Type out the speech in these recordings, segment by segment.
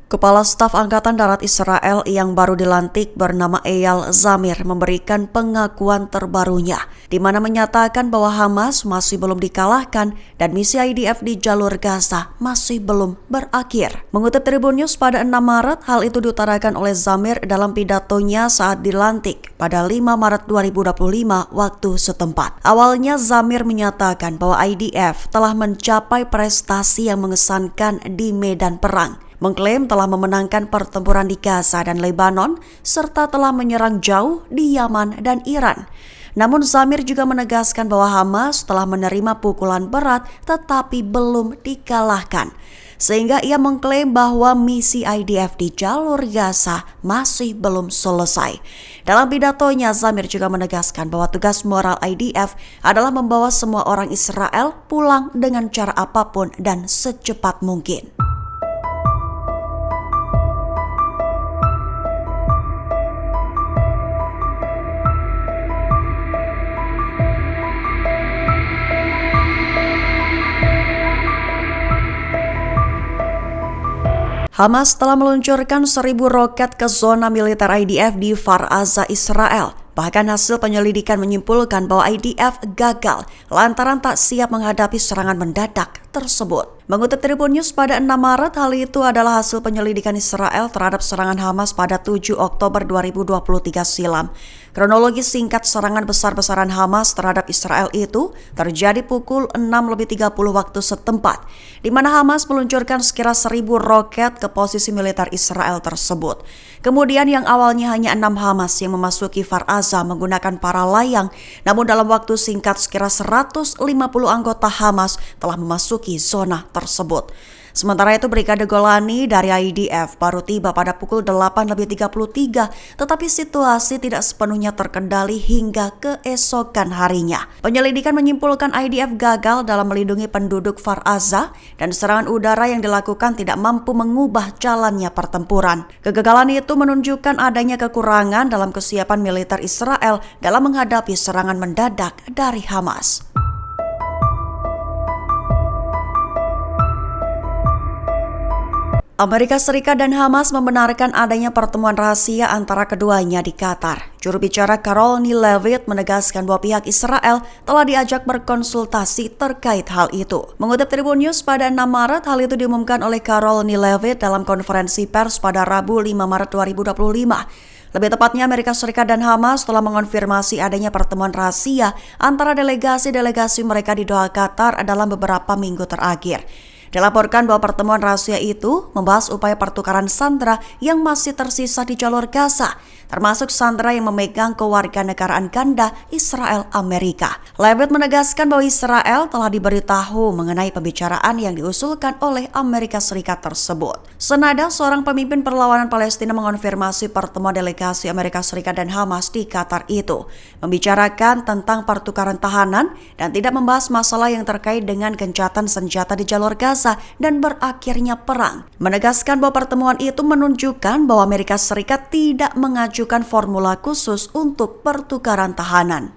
Kepala Staf Angkatan Darat Israel yang baru dilantik bernama Eyal Zamir memberikan pengakuan terbarunya, di mana menyatakan bahwa Hamas masih belum dikalahkan dan misi IDF di jalur Gaza masih belum berakhir. Mengutip Tribun News pada 6 Maret, hal itu diutarakan oleh Zamir dalam pidatonya saat dilantik pada 5 Maret 2025 waktu setempat. Awalnya Zamir menyatakan bahwa IDF telah mencapai prestasi yang mengesankan di medan perang, mengklaim telah memenangkan pertempuran di Gaza dan Lebanon, serta telah menyerang jauh di Yaman dan Iran. Namun Zamir juga menegaskan bahwa Hamas telah menerima pukulan berat tetapi belum dikalahkan, sehingga ia mengklaim bahwa misi IDF di jalur Gaza masih belum selesai. Dalam pidatonya, Zamir juga menegaskan bahwa tugas moral IDF adalah membawa semua orang Israel pulang dengan cara apapun dan secepat mungkin. Hamas telah meluncurkan 1.000 roket ke zona militer IDF di Kfar Aza, Israel. Bahkan hasil penyelidikan menyimpulkan bahwa IDF gagal lantaran tak siap menghadapi serangan mendadak tersebut. Mengutip Tribun News pada 6 Maret, hal itu adalah hasil penyelidikan Israel terhadap serangan Hamas pada 7 Oktober 2023 silam. Kronologi singkat serangan besar-besaran Hamas terhadap Israel itu terjadi pukul 6.30 waktu setempat, di mana Hamas meluncurkan sekira 1.000 roket ke posisi militer Israel tersebut. Kemudian yang awalnya hanya 6 Hamas yang memasuki Kfar Aza menggunakan para layang, namun dalam waktu singkat sekira 150 anggota Hamas telah memasuki zona tersebut. Sementara itu Brigade Golani dari IDF baru tiba pada pukul 8.33, tetapi situasi tidak sepenuhnya terkendali hingga keesokan harinya. Penyelidikan menyimpulkan IDF gagal dalam melindungi penduduk Kfar Aza dan serangan udara yang dilakukan tidak mampu mengubah jalannya pertempuran. Kegagalan itu menunjukkan adanya kekurangan dalam kesiapan militer Israel dalam menghadapi serangan mendadak dari Hamas. Amerika Serikat dan Hamas membenarkan adanya pertemuan rahasia antara keduanya di Qatar. Juru bicara Carol Levitt menegaskan bahwa pihak Israel telah diajak berkonsultasi terkait hal itu. Mengutip Tribun News pada 6 Maret, hal itu diumumkan oleh Carol Levitt dalam konferensi pers pada Rabu 5 Maret 2025. Lebih tepatnya, Amerika Serikat dan Hamas telah mengonfirmasi adanya pertemuan rahasia antara delegasi-delegasi mereka di Doha, Qatar dalam beberapa minggu terakhir. Dilaporkan bahwa pertemuan rahasia itu membahas upaya pertukaran sandera yang masih tersisa di jalur Gaza, termasuk sandera yang memegang kewarganegaraan ganda Israel Amerika. Levitt menegaskan bahwa Israel telah diberitahu mengenai pembicaraan yang diusulkan oleh Amerika Serikat tersebut. Senada, seorang pemimpin perlawanan Palestina mengonfirmasi pertemuan delegasi Amerika Serikat dan Hamas di Qatar itu, membicarakan tentang pertukaran tahanan dan tidak membahas masalah yang terkait dengan gencatan senjata di jalur Gaza dan berakhirnya perang. Menegaskan bahwa pertemuan itu menunjukkan bahwa Amerika Serikat tidak mengajukan formula khusus untuk pertukaran tahanan.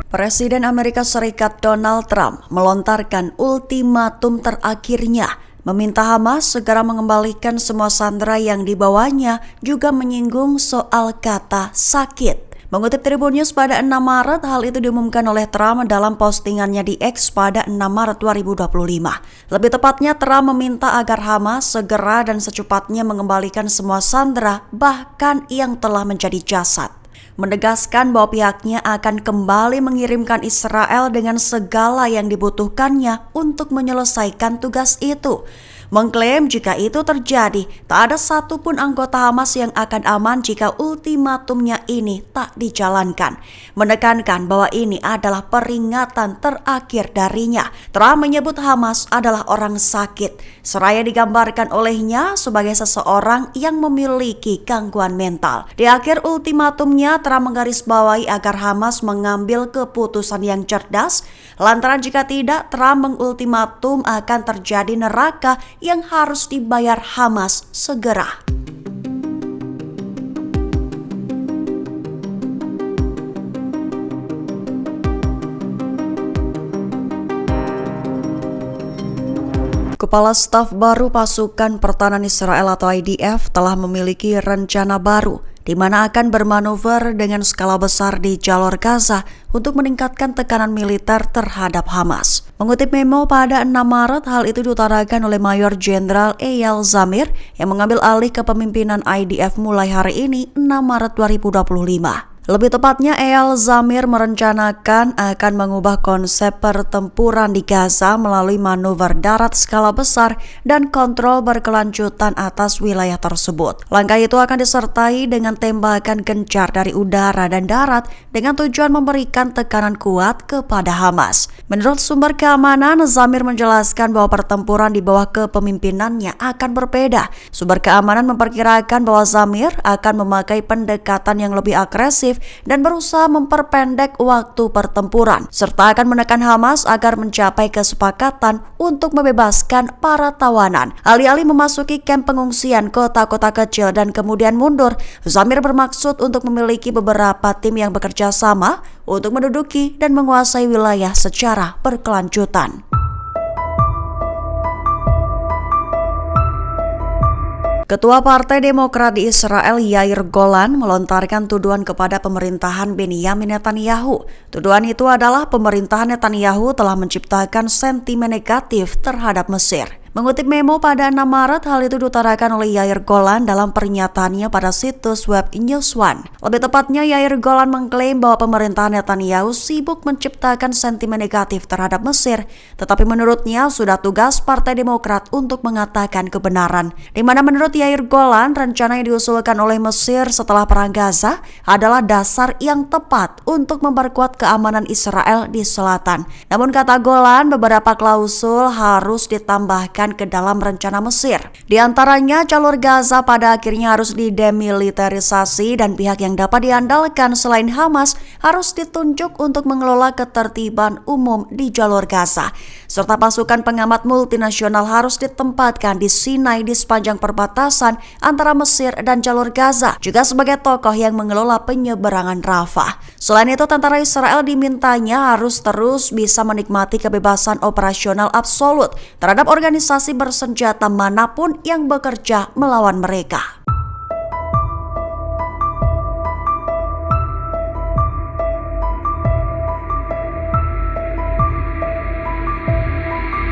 Presiden Amerika Serikat Donald Trump melontarkan ultimatum terakhirnya, meminta Hamas segera mengembalikan semua sandera yang dibawanya, juga menyinggung soal kata sakit. Mengutip Tribun News pada 6 Maret, hal itu diumumkan oleh Trump dalam postingannya di X pada 6 Maret 2025. Lebih tepatnya, Trump meminta agar Hamas segera dan secepatnya mengembalikan semua sandera, bahkan yang telah menjadi jasad. Menegaskan bahwa pihaknya akan kembali mengirimkan Israel dengan segala yang dibutuhkannya untuk menyelesaikan tugas itu. Mengklaim jika itu terjadi, tak ada satupun anggota Hamas yang akan aman jika ultimatumnya ini tak dijalankan. Menekankan bahwa ini adalah peringatan terakhir darinya. Trump menyebut Hamas adalah orang sakit, seraya digambarkan olehnya sebagai seseorang yang memiliki gangguan mental. Di akhir ultimatumnya, Trump menggarisbawahi agar Hamas mengambil keputusan yang cerdas, lantaran jika tidak, Trump mengultimatum akan terjadi neraka yang harus dibayar Hamas segera. Kepala Staf Baru Pasukan Pertahanan Israel atau IDF telah memiliki rencana baru di mana akan bermanuver dengan skala besar di jalur Gaza untuk meningkatkan tekanan militer terhadap Hamas. Mengutip memo pada 6 Maret, hal itu diutarakan oleh Mayor Jenderal Eyal Zamir yang mengambil alih kepemimpinan IDF mulai hari ini 6 Maret 2025. Lebih tepatnya, Eyal Zamir merencanakan akan mengubah konsep pertempuran di Gaza melalui manuver darat skala besar dan kontrol berkelanjutan atas wilayah tersebut. Langkah itu akan disertai dengan tembakan gencar dari udara dan darat dengan tujuan memberikan tekanan kuat kepada Hamas. Menurut sumber keamanan, Zamir menjelaskan bahwa pertempuran di bawah kepemimpinannya akan berbeda. Sumber keamanan memperkirakan bahwa Zamir akan memakai pendekatan yang lebih agresif dan berusaha memperpendek waktu pertempuran, serta akan menekan Hamas agar mencapai kesepakatan untuk membebaskan para tawanan. Alih-alih memasuki kamp pengungsian kota-kota kecil dan kemudian mundur, Zamir bermaksud untuk memiliki beberapa tim yang bekerja sama untuk menduduki dan menguasai wilayah secara berkelanjutan. Ketua Partai Demokrat di Israel Yair Golan melontarkan tuduhan kepada pemerintahan Benyamin Netanyahu. Tuduhan itu adalah pemerintahan Netanyahu telah menciptakan sentimen negatif terhadap Mesir. Mengutip memo pada 6 Maret, hal itu diutarakan oleh Yair Golan dalam pernyataannya pada situs web News One. Lebih tepatnya, Yair Golan mengklaim bahwa pemerintahan Netanyahu sibuk menciptakan sentimen negatif terhadap Mesir, tetapi menurutnya sudah tugas Partai Demokrat untuk mengatakan kebenaran. Di mana menurut Yair Golan, rencana yang diusulkan oleh Mesir setelah Perang Gaza adalah dasar yang tepat untuk memperkuat keamanan Israel di selatan. Namun kata Golan, beberapa klausul harus ditambahkan ke dalam rencana Mesir. Di antaranya, jalur Gaza pada akhirnya harus didemilitarisasi dan pihak yang dapat diandalkan selain Hamas harus ditunjuk untuk mengelola ketertiban umum di jalur Gaza. Serta pasukan pengamat multinasional harus ditempatkan di Sinai di sepanjang perbatasan antara Mesir dan jalur Gaza, juga sebagai tokoh yang mengelola penyeberangan Rafah. Selain itu, tentara Israel dimintanya harus terus bisa menikmati kebebasan operasional absolut terhadap organisasi bersenjata manapun yang bekerja melawan mereka.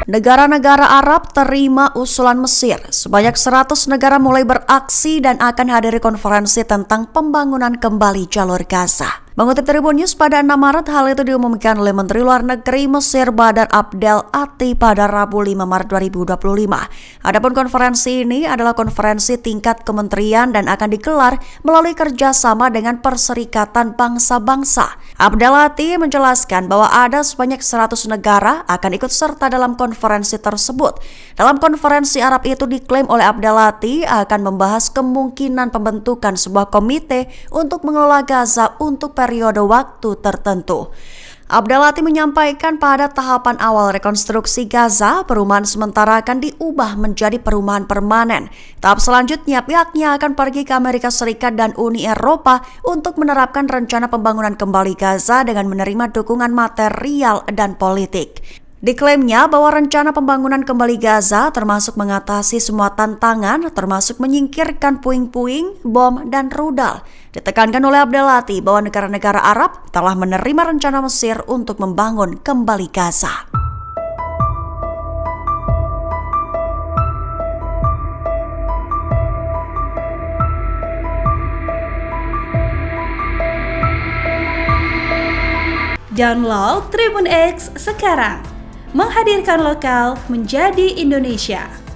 Negara-negara Arab terima usulan Mesir. Sebanyak 100 negara mulai beraksi dan akan hadiri konferensi tentang pembangunan kembali jalur Gaza. Mengutip Tribun News pada 6 Maret, hal itu diumumkan oleh Menteri Luar Negeri Mesir Badr Abdel Ati pada Rabu 5 Maret 2025. Adapun konferensi ini adalah konferensi tingkat kementerian dan akan digelar melalui kerjasama dengan Perserikatan Bangsa-Bangsa. Abdel Ati menjelaskan bahwa ada sebanyak 100 negara akan ikut serta dalam konferensi tersebut. Dalam konferensi Arab itu diklaim oleh Abdel Ati akan membahas kemungkinan pembentukan sebuah komite untuk mengelola Gaza untuk periode waktu tertentu. Abdel Ati menyampaikan pada tahapan awal rekonstruksi Gaza, perumahan sementara akan diubah menjadi perumahan permanen. Tahap selanjutnya, pihaknya akan pergi ke Amerika Serikat dan Uni Eropa untuk menerapkan rencana pembangunan kembali Gaza dengan menerima dukungan material dan politik. Diklaimnya bahwa rencana pembangunan kembali Gaza termasuk mengatasi semua tantangan, termasuk menyingkirkan puing-puing, bom, dan rudal. Ditekankan oleh Abdel Ati bahwa negara-negara Arab telah menerima rencana Mesir untuk membangun kembali Gaza. Download Tribun X sekarang. Menghadirkan lokal menjadi Indonesia.